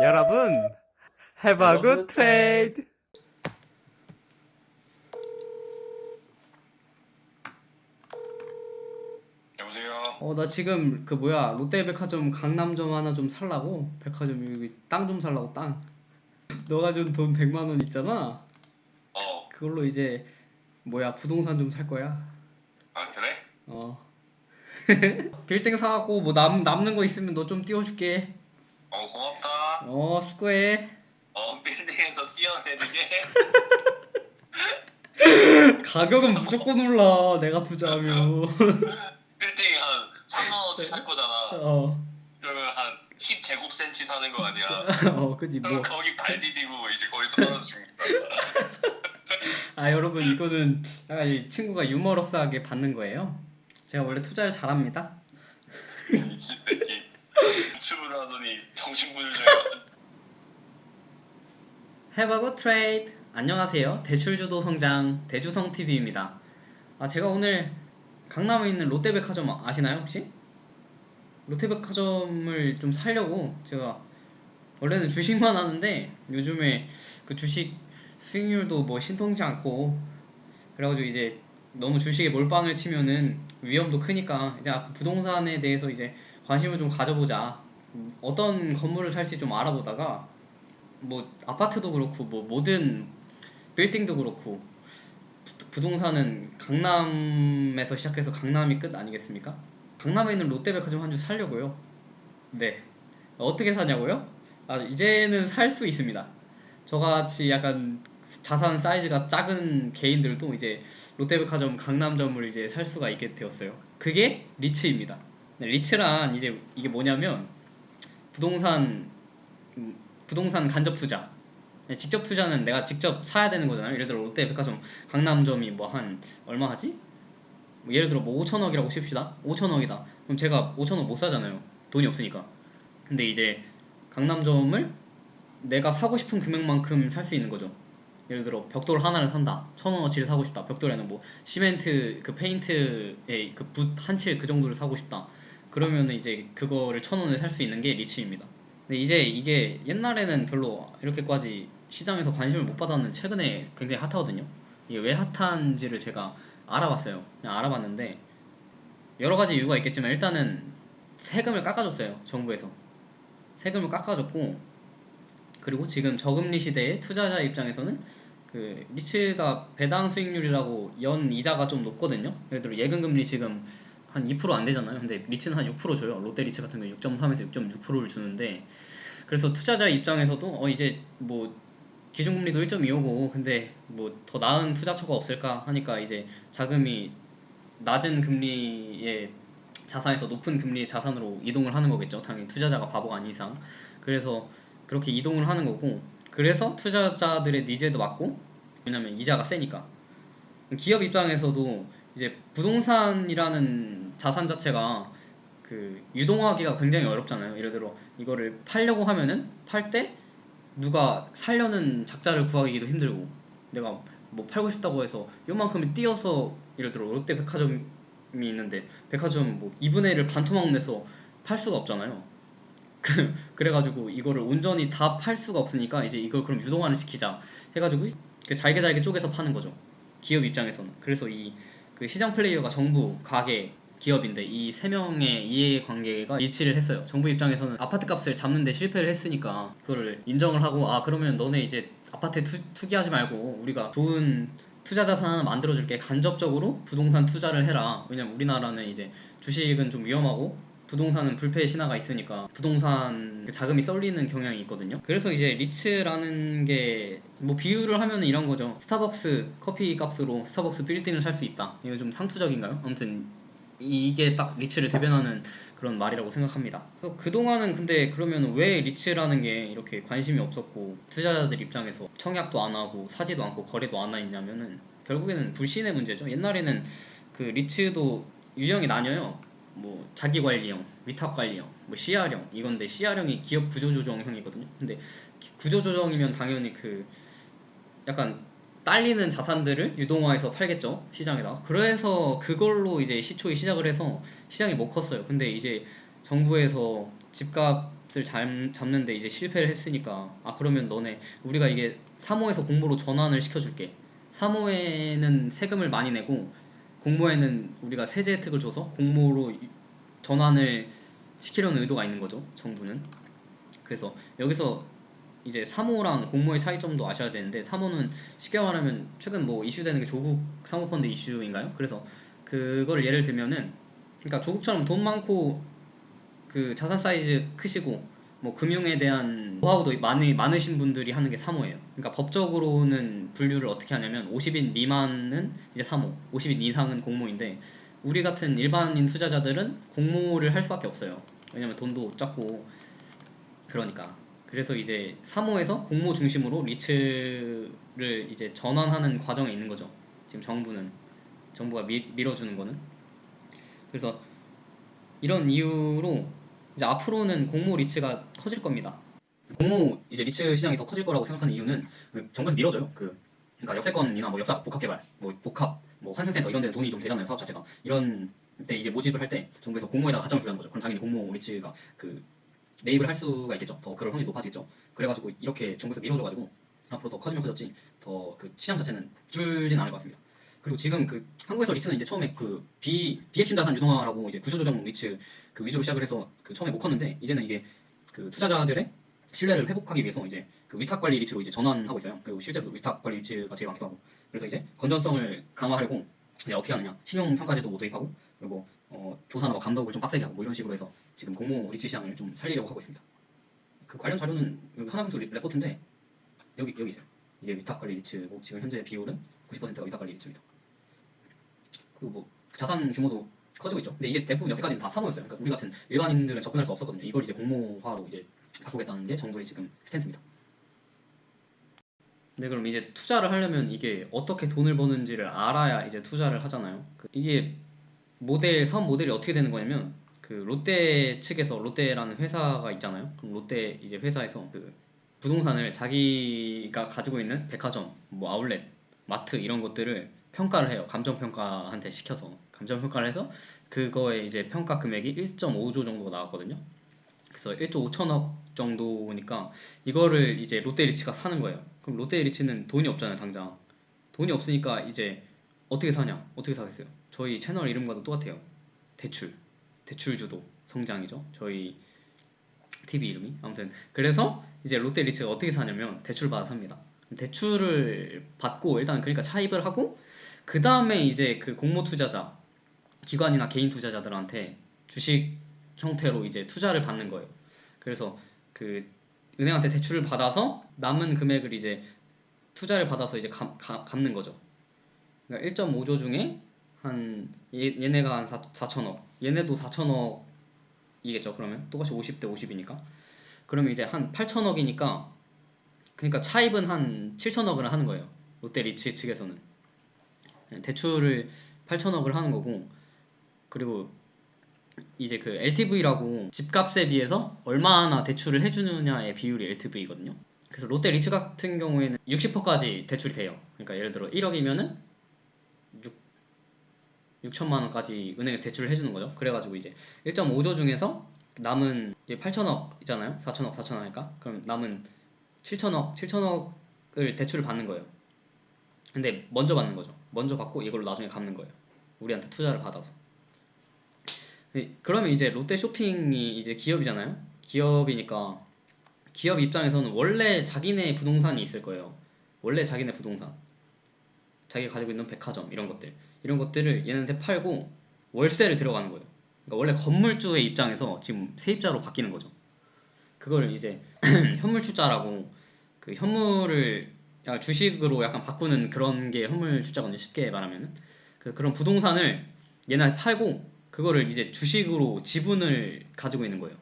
여러분, have a good trade. 여보세요? 나 지금 그 뭐야 롯데백화점 강남점 하나 좀 살라고. 백화점 여기 땅 좀 살라고. 땅. 너가 준 돈 100만 원 있잖아. 어, 그걸로 이제 뭐야 부동산 좀 살 거야. 아, 그래? 어. 빌딩 사갖고 뭐 남는 거 있으면 너 좀 띄워줄게. 고맙다. 수고해. 빌딩에서 뛰어내리게. 가격은 무조건 올라 내가 투자하면. 빌딩 한 3만원어치 살 거잖아. 어. 그러면 한 10제곱센치 사는 거 아니야? 그지 그럼 뭐. 거기 발 디디고 이제 거기서 떨어져 죽는다. 여러분 이거는 약간 이 친구가 유머러스하게 받는 거예요. 제가 원래 투자를 잘합니다. 미친 새끼. 유튜브를 하더니 정신분열자. Have a good trade. 안녕하세요. 대출주도 성장 대주성TV입니다. 제가 오늘 강남에 있는 롯데백화점 아시나요 혹시? 롯데백화점을 좀 사려고 제가 원래는 주식만 하는데 요즘에 그 주식 수익률도 뭐 신통치 않고 그래가지고 이제 너무 주식에 몰빵을 치면은 위험도 크니까 이제 부동산에 대해서 이제 관심을 좀 가져보자. 어떤 건물을 살지 좀 알아보다가 뭐 아파트도 그렇고 뭐 모든 빌딩도 그렇고 부동산은 강남에서 시작해서 강남이 끝 아니겠습니까? 강남에 있는 롯데백화점 한 주 사려고요. 네. 어떻게 사냐고요? 이제는 살 수 있습니다. 저같이 약간 자산 사이즈가 작은 개인들도 이제 롯데백화점 강남점을 이제 살 수가 있게 되었어요. 그게 리츠입니다. 네, 리츠란 이제 이게 뭐냐면 부동산 부동산 간접 투자. 네, 직접 투자는 내가 직접 사야 되는 거잖아요. 예를 들어 롯데백화점 강남점이 뭐 한 얼마 하지? 뭐 예를 들어 뭐 5천억이라고 칩시다. 5천억이다. 그럼 제가 5천억 못 사잖아요. 돈이 없으니까. 근데 이제 강남점을 내가 사고 싶은 금액만큼 살 수 있는 거죠. 예를 들어 벽돌 하나를 산다. 1,000원어치를 사고 싶다. 벽돌에는 뭐 시멘트 그 페인트에 그 붓 한 칠 그 정도를 사고 싶다. 그러면은 이제 그거를 1,000원에 살 수 있는 게 리츠입니다. 근데 이제 이게 옛날에는 별로 이렇게까지 시장에서 관심을 못 받았는데 최근에 굉장히 핫하거든요. 이게 왜 핫한지를 제가 알아봤어요. 그냥 알아봤는데 여러 가지 이유가 있겠지만 일단은 세금을 깎아줬어요. 정부에서. 세금을 깎아줬고 그리고 지금 저금리 시대의 투자자 입장에서는 그 리츠가 배당 수익률이라고 연 이자가 좀 높거든요. 예를 들어 예금금리 지금 한 2%안 되잖아요. 근데 리츠는 한 6% 줘요. 롯데리츠 같은 거 6.3에서 6.6%를 주는데 그래서 투자자 입장에서도 이제 뭐 기준금리도 1.25고 근데 뭐 더 나은 투자처가 없을까 하니까 이제 자금이 낮은 금리의 자산에서 높은 금리의 자산으로 이동을 하는 거겠죠. 당연히 투자자가 바보가 아닌 이상. 그래서 그렇게 이동을 하는 거고 그래서 투자자들의 니즈에도 맞고 왜냐면 이자가 세니까. 기업 입장에서도 이제 부동산이라는 자산 자체가 그 유동화하기가 굉장히 어렵잖아요. 예를 들어 이거를 팔려고 하면은 팔 때 누가 살려는 작자를 구하기도 힘들고 내가 뭐 팔고 싶다고 해서 요만큼을 띄어서 예를 들어 롯데백화점이 있는데 백화점 뭐 2분의 1을 반토막 내서 팔 수가 없잖아요. 그래가지고 이거를 온전히 다 팔 수가 없으니까 이제 이걸 그럼 유동화를 시키자 해가지고 그 잘게 잘게 쪼개서 파는 거죠. 기업 입장에서는. 그래서 이 그 시장 플레이어가 정부, 가게, 기업인데 이 세 명의 이해관계가 일치를 했어요. 정부 입장에서는 아파트 값을 잡는데 실패를 했으니까 그거를 인정을 하고 그러면 너네 이제 아파트에 투기하지 말고 우리가 좋은 투자 자산 하나 만들어줄게. 간접적으로 부동산 투자를 해라. 왜냐면 우리나라는 이제 주식은 좀 위험하고 부동산은 불패의 신화가 있으니까 부동산 그 자금이 쏠리는 경향이 있거든요. 그래서 이제 리츠라는 게 뭐 비유를 하면 이런 거죠. 스타벅스 커피 값으로 스타벅스 빌딩을 살 수 있다. 이거 좀 상투적인가요? 아무튼 이게 딱 리츠를 대변하는 그런 말이라고 생각합니다. 그동안은 근데 그러면 왜 리츠라는 게 이렇게 관심이 없었고 투자자들 입장에서 청약도 안 하고 사지도 않고 거래도 안 하냐면은 결국에는 불신의 문제죠. 옛날에는 그 리츠도 유형이 나뉘어요. 뭐 자기관리형, 위탁관리형, 뭐 CR형 이건데 CR형이 기업 구조조정형이거든요. 근데 구조조정이면 당연히 그 약간 딸리는 자산들을 유동화해서 팔겠죠 시장에다가. 그래서 그걸로 이제 시초에 시작을 해서 시장이 못 컸어요. 근데 이제 정부에서 집값을 잡는데 이제 실패를 했으니까 그러면 너네 우리가 이게 3호에서 공모로 전환을 시켜줄게. 3호에는 세금을 많이 내고 공모에는 우리가 세제 혜택을 줘서 공모로 전환을 시키려는 의도가 있는 거죠, 정부는. 그래서 여기서 이제 3호랑 공모의 차이점도 아셔야 되는데 3호는 쉽게 말하면 최근 뭐 이슈되는 게 조국 사모펀드 이슈인가요? 그래서 그거를 예를 들면은 그러니까 조국처럼 돈 많고 그 자산 사이즈 크시고 뭐 금융에 대한 노하우도 많으신 분들이 하는 게 3호예요. 그러니까 법적으로는 분류를 어떻게 하냐면 50인 미만은 이제 3호, 50인 이상은 공모인데 우리 같은 일반인 투자자들은 공모를 할 수밖에 없어요. 왜냐면 돈도 적고 그러니까. 그래서 이제 3호에서 공모 중심으로 리츠를 이제 전환하는 과정에 있는 거죠. 지금 정부가 밀어주는 거는. 그래서 이런 이유로 이제 앞으로는 공모 리츠가 커질 겁니다. 공모 이제 리츠 시장이 더 커질 거라고 생각하는 이유는 정부에서 밀어줘요. 그러니까 역세권이나 뭐 역사 복합 개발, 뭐 복합, 뭐 환승센터 이런 데 돈이 좀 되잖아요. 사업 자체가. 이런 때 이제 모집을 할 때 정부에서 공모에다가 가점을 주는 거죠. 그럼 당연히 공모 리츠가 매입을 할 수가 있겠죠. 더 그럴 확률이 높아지겠죠. 그래가지고 이렇게 정부에서 밀어줘가지고 앞으로 더 커지면 커졌지 더 시장 자체는 줄진 않을 것 같습니다. 그리고 지금 한국에서 리츠는 이제 처음에 비핵심 자산 유동화라고 이제 구조조정 리츠 위주로 시작을 해서 처음에 못 컸는데 이제는 이게 투자자들의 신뢰를 회복하기 위해서 이제 위탁 관리 리츠로 이제 전환하고 있어요. 그리고 실제로 위탁 관리 리츠가 제일 많기도 하고. 그래서 이제 건전성을 강화하려고 이제 어떻게 하느냐? 신용 평가제도 못 도입하고 그리고 조사나 감독을 좀 빡세게 하고 뭐 이런 식으로 해서 지금 공모 리츠 시장을 좀 살리려고 하고 있습니다. 관련 자료는 하나금수 레포트인데 여기 있어요. 이게 위탁 관리 리츠고 지금 현재 비율은 90%가 위탁 관리 리츠입니다. 그리고 뭐 자산 규모도 커지고 있죠. 근데 이게 대부분 여태까지는 다 사모였어요. 그러니까 우리 같은 일반인들은 접근할 수 없었거든요. 이걸 이제 공모화로 이제 바꾸겠다는 게 정부의 지금 스탠스입니다. 네, 그럼 이제 투자를 하려면 이게 어떻게 돈을 버는지를 알아야 이제 투자를 하잖아요. 이게 사업 모델이 어떻게 되는 거냐면 롯데 측에서 롯데라는 회사가 있잖아요. 그럼 롯데 이제 회사에서 부동산을 자기가 가지고 있는 백화점, 뭐 아울렛, 마트 이런 것들을 평가를 해요. 감정 평가한테 시켜서 감정 평가를 해서 그거에 이제 평가 금액이 1.5조 정도가 나왔거든요. 그래서 1조 5천억 정도니까 이거를 이제 롯데리츠가 사는 거예요. 그럼 롯데리츠는 돈이 없잖아요, 당장. 돈이 없으니까 이제 어떻게 사냐? 어떻게 사겠어요? 저희 채널 이름과도 똑같아요. 대출 주도 성장이죠. 저희 TV 이름이. 아무튼 그래서 이제 롯데리츠가 어떻게 사냐면 대출 받아 삽니다. 대출을 받고 일단 그러니까 차입을 하고 그 다음에 이제 공모 투자자 기관이나 개인 투자자들한테 주식 형태로 이제 투자를 받는 거예요. 그래서 은행한테 대출을 받아서 남은 금액을 이제 투자를 받아서 이제 갚는 거죠. 그러니까 1.5조 중에 얘네가 한 4천억, 얘네도 4천억이겠죠. 그러면 똑같이 50대 50이니까. 그러면 이제 한 8천억이니까 그러니까 차입은 한 7천억을 하는 거예요. 롯데리츠 측에서는 대출을 8천억을 하는 거고 그리고 이제 LTV라고 집값에 비해서 얼마나 대출을 해주느냐의 비율이 LTV거든요. 그래서 롯데리츠 같은 경우에는 60%까지 대출이 돼요. 그러니까 예를 들어 1억이면은 6천만 원까지 은행에 대출을 해주는 거죠. 그래가지고 이제 1.5조 중에서 남은 8천억이잖아요. 4천억 하니까 그럼 남은 7천억을 대출을 받는 거예요. 근데 먼저 받는 거죠. 먼저 받고 이걸로 나중에 갚는 거예요. 우리한테 투자를 받아서. 그러면 이제 롯데 쇼핑이 이제 기업이잖아요. 기업이니까 기업 입장에서는 원래 자기네 부동산이 있을 거예요. 원래 자기네 부동산, 자기가 가지고 있는 백화점 이런 것들을 얘네한테 팔고 월세를 들어가는 거예요. 그러니까 원래 건물주의 입장에서 지금 세입자로 바뀌는 거죠. 그걸 이제 현물출자라고 현물을 주식으로 약간 바꾸는 그런 게 현물출자거든요. 쉽게 말하면은 그런 부동산을 얘네한테 팔고 그거를 이제 주식으로 지분을 가지고 있는 거예요.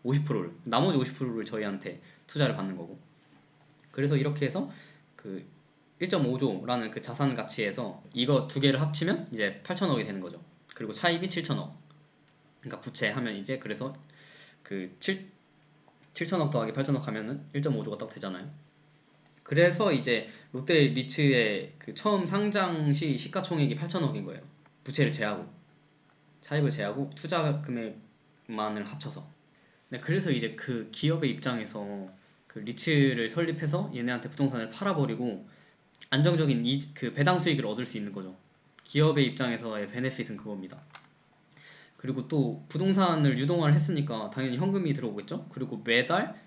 50%를 나머지 50%를 저희한테 투자를 받는 거고. 그래서 이렇게 해서 1.5조라는 자산 가치에서 이거 두 개를 합치면 이제 8천억이 되는 거죠. 그리고 차입이 7천억. 그러니까 부채 하면 이제 그래서 7천억 더하기 8천억 하면은 1.5조가 딱 되잖아요. 그래서 이제 롯데리츠의 처음 상장 시 시가총액이 8천억인 거예요. 부채를 제하고 차입을 제하고 투자 금액 배당만을 합쳐서. 네, 그래서 이제 그 기업의 입장에서 그 리츠를 설립해서 얘네한테 부동산을 팔아버리고 안정적인 그 배당 수익을 얻을 수 있는 거죠. 기업의 입장에서의 베네핏은 그겁니다. 그리고 또 부동산을 유동화를 했으니까 당연히 현금이 들어오겠죠. 그리고 매달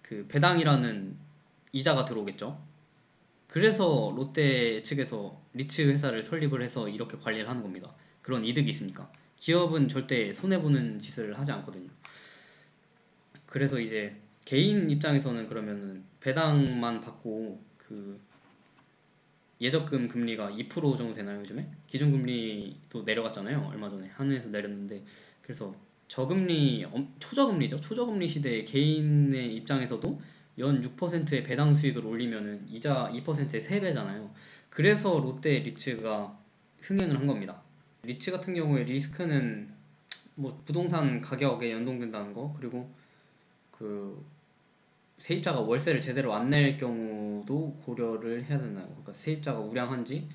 그 배당이라는 이자가 들어오겠죠. 그래서 롯데 측에서 리츠 회사를 설립을 해서 이렇게 관리를 하는 겁니다. 그런 이득이 있으니까. 기업은 절대 손해보는 짓을 하지 않거든요. 그래서 이제 개인 입장에서는 그러면은 배당만 받고 그 예적금 금리가 2% 정도 되나요, 요즘에? 기준금리도 내려갔잖아요. 얼마 전에 한은에서 내렸는데. 그래서 저금리, 초저금리죠. 초저금리 시대의 개인의 입장에서도 연 6%의 배당 수익을 올리면은 이자 2%의 3배잖아요. 그래서 롯데 리츠가 흥행을 한 겁니다. 리츠 같은 경우에 리스크는 뭐 부동산 가격에 연동된다는 거, 그리고 그 세입자가 월세를 제대로 안 낼 경우도 고려를 해야 된다는 거. 그러니까 세입자가 우량한지,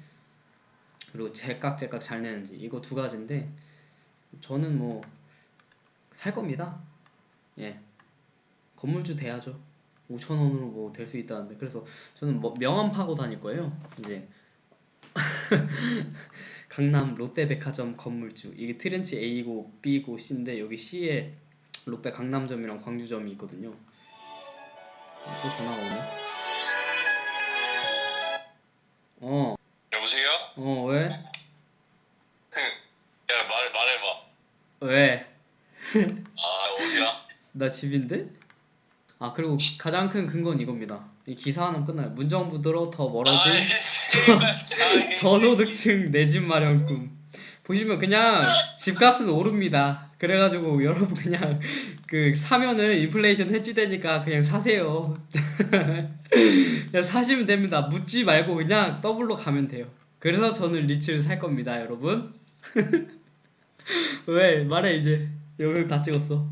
그리고 제깍제깍 잘 내는지, 이거 두 가지인데 저는 뭐 살 겁니다. 예, 건물주 돼야죠. 5천 원으로 뭐 될 수 있다는데. 그래서 저는 뭐 명함 파고 다닐 거예요. 이제 강남 롯데백화점 건물주. 이게 트렌치 A고 B고 C인데 여기 C에 롯데 강남점이랑 광주점이 있거든요. 또 전화가 오네. 어, 여보세요? 왜? 야, 말해봐. 왜? 아, 어디야? 나 집인데? 아, 그리고 가장 큰 근거는 이겁니다. 이 기사 하나면 끝나요. 문정부도로 더 멀어진 아이, 씨발, 짱이. 저소득층 내 집 마련 꿈. 보시면 그냥 집값은 오릅니다. 그래가지고 여러분 그냥 그 사면은 인플레이션 해지되니까 그냥 사세요. 그냥 사시면 됩니다. 묻지 말고 그냥 더블로 가면 돼요. 그래서 저는 리츠를 살 겁니다, 여러분. 왜? 말해 이제. 영상 다 찍었어.